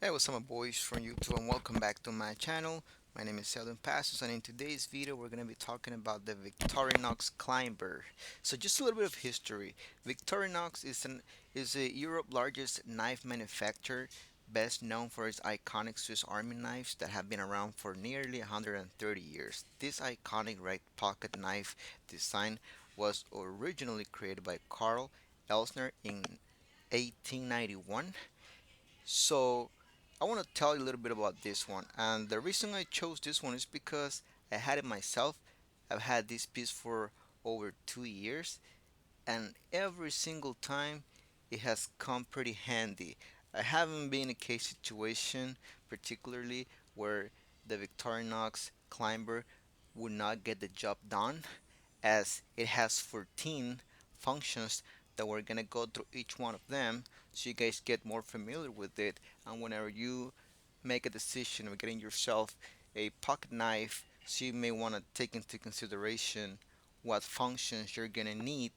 Hey, what's up, my boys from YouTube, and welcome back to my channel. My name is Sheldon Passos, and in today's video, we're going to be talking about the Victorinox climber. So, just a little bit of history. Victorinox is a Europe's largest knife manufacturer, best known for its iconic Swiss Army knives that have been around for nearly 130 years. This iconic right pocket knife design was originally created by Karl Elsner in 1891. So I want to tell you a little bit about this one. And the reason I chose this one is because I had it myself. I've had this piece for over 2 years, and every single time it has come pretty handy. I haven't been in a case situation particularly where the Victorinox climber would not get the job done, as it has 14 functions that we're gonna go through each one of them so you guys get more familiar with it. And whenever you make a decision of getting yourself a pocket knife, so you may want to take into consideration what functions you're gonna need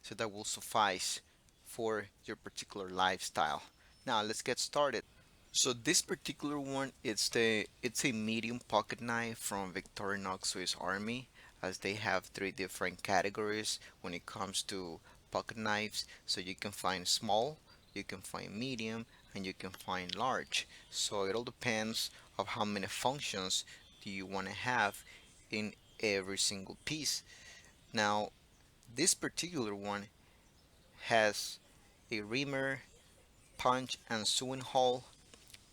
so that will suffice for your particular lifestyle. Now let's get started. So this particular one, it's a medium pocket knife from Victorinox Swiss Army, as they have three different categories when it comes to pocket knives. So you can find small, you can find medium, and you can find large. So it all depends of how many functions do you want to have in every single piece. Now this particular one has a reamer, punch, and sewing hole.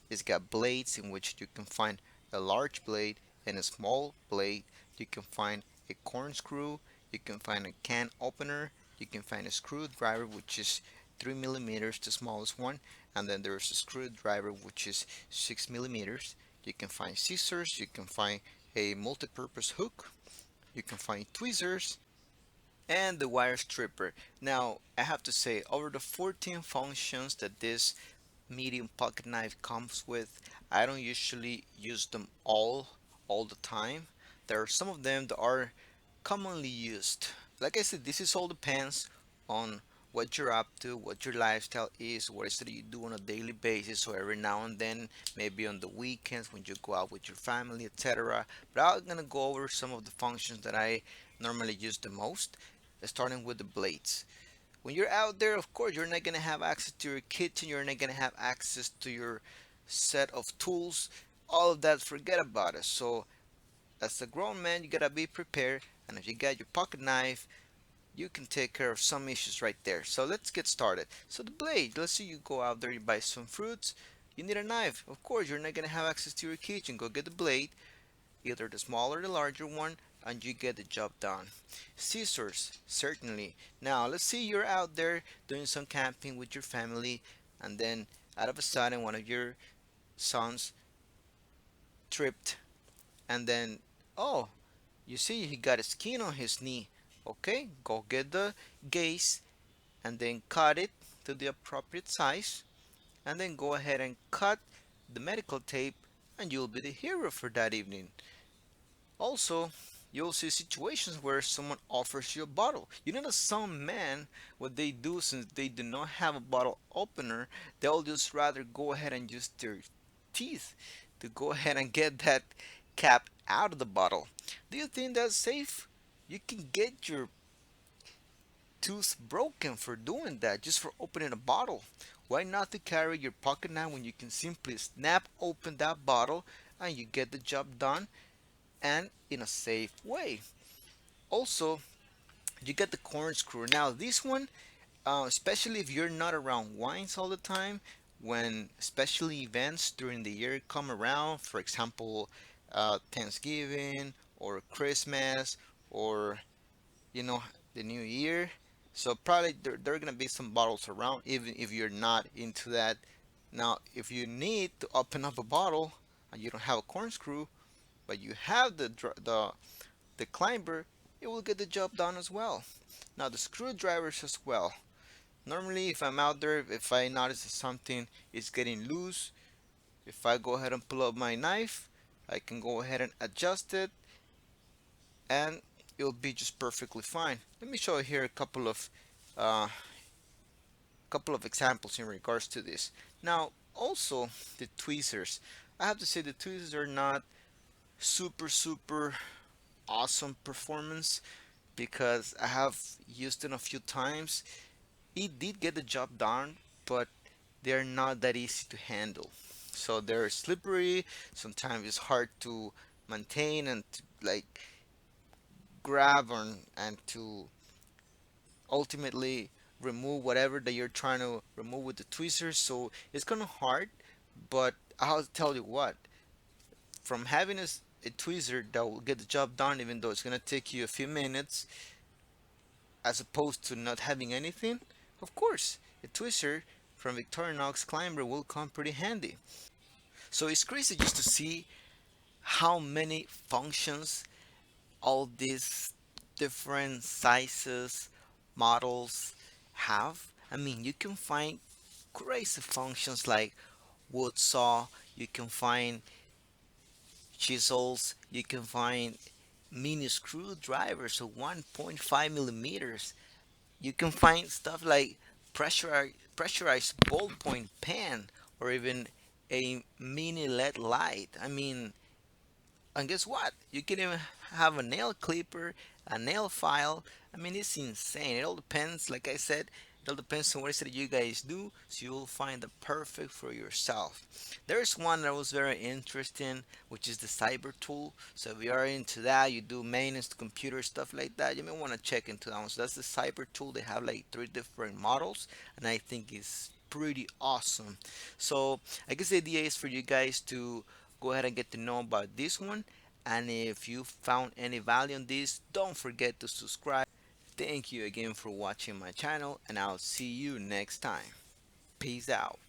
It's got blades in which you can find a large blade and a small blade. You can find a corkscrew. You can find a can opener. You can find a screwdriver, which is 3 millimeters, the smallest one. And then there's a screwdriver, which is 6 millimeters. You can find scissors. You can find a multi-purpose hook. You can find tweezers and the wire stripper. Now, I have to say, over the 14 functions that this medium pocket knife comes with, I don't usually use them all the time. There are some of them that are commonly used. Like I said, this is all depends on what you're up to, what your lifestyle is, what is it you do on a daily basis. So every now and then, maybe on the weekends when you go out with your family, etc. But I'm gonna go over some of the functions that I normally use the most, starting with the blades. When you're out there, of course, you're not going to have access to your kitchen, you're not going to have access to your set of tools, all of that, forget about it. So as a grown man, you got to be prepared, and if you got your pocket knife, you can take care of some issues right there. So let's get started. So the blade, let's say you go out there, you buy some fruits, you need a knife. Of course, you're not going to have access to your kitchen, go get the blade, either the smaller or the larger one, and you get the job done. Scissors, certainly. Now, let's say you're out there doing some camping with your family, and then out of a sudden, one of your sons tripped, and then, oh, you see, he got a skin on his knee. Okay, go get the gaze and then cut it to the appropriate size, and then go ahead and cut the medical tape, and you'll be the hero for that evening. Also, you'll see situations where someone offers you a bottle. You know that some men, what they do, since they do not have a bottle opener, they'll just rather go ahead and use their teeth to go ahead and get that cap out of the bottle. Do you think that's safe? You can get your tooth broken for doing that, just for opening a bottle. Why not to carry your pocket knife when you can simply snap open that bottle and you get the job done and in a safe way? Also, you get the corkscrew. Now, this one, especially if you're not around wines all the time, when especially events during the year come around, for example, Thanksgiving or Christmas or you know the New Year. So probably there are gonna be some bottles around, even if you're not into that. Now, if you need to open up a bottle and you don't have a corkscrew, but you have the climber, it will get the job done as well. Now the screwdrivers as well. Normally if I'm out there, if I notice that something is getting loose, if I go ahead and pull up my knife, I can go ahead and adjust it and it'll be just perfectly fine. Let me show you here uh, couple of examples in regards to this. Now Also, the tweezers. I have to say the tweezers are not super awesome performance because I have used it a few times. It did get the job done, but they're not that easy to handle. So they're slippery. Sometimes it's hard to maintain and to like grab on and to ultimately remove whatever that you're trying to remove with the tweezers. So it's kind of hard, but I'll tell you what, from having a tweezer that will get the job done, even though it's going to take you a few minutes, as opposed to not having anything, of course, a tweezer from Victorinox Climber will come pretty handy. So it's crazy just to see how many functions all these different sizes, models have. I mean, you can find crazy functions like wood saw, you can find chisels, you can find mini screwdrivers of 1.5 millimeters. You can find stuff like pressurized ballpoint pen or even a mini LED light. I mean, and guess what? You can even have a nail clipper, a nail file. I mean, it's insane. It all depends, like I said, it all depends on what it is that you guys do, so you'll find the perfect for yourself. There's one that was very interesting, which is the cyber tool. So if you are into that, you do maintenance to computer stuff like that, you may want to check into that one. So that's the cyber tool. They have like three different models, and I think it's pretty awesome. So I guess the idea is for you guys to go ahead and get to know about this one. And if you found any value in this, don't forget to subscribe. Thank you again for watching my channel, and I'll see you next time. Peace out.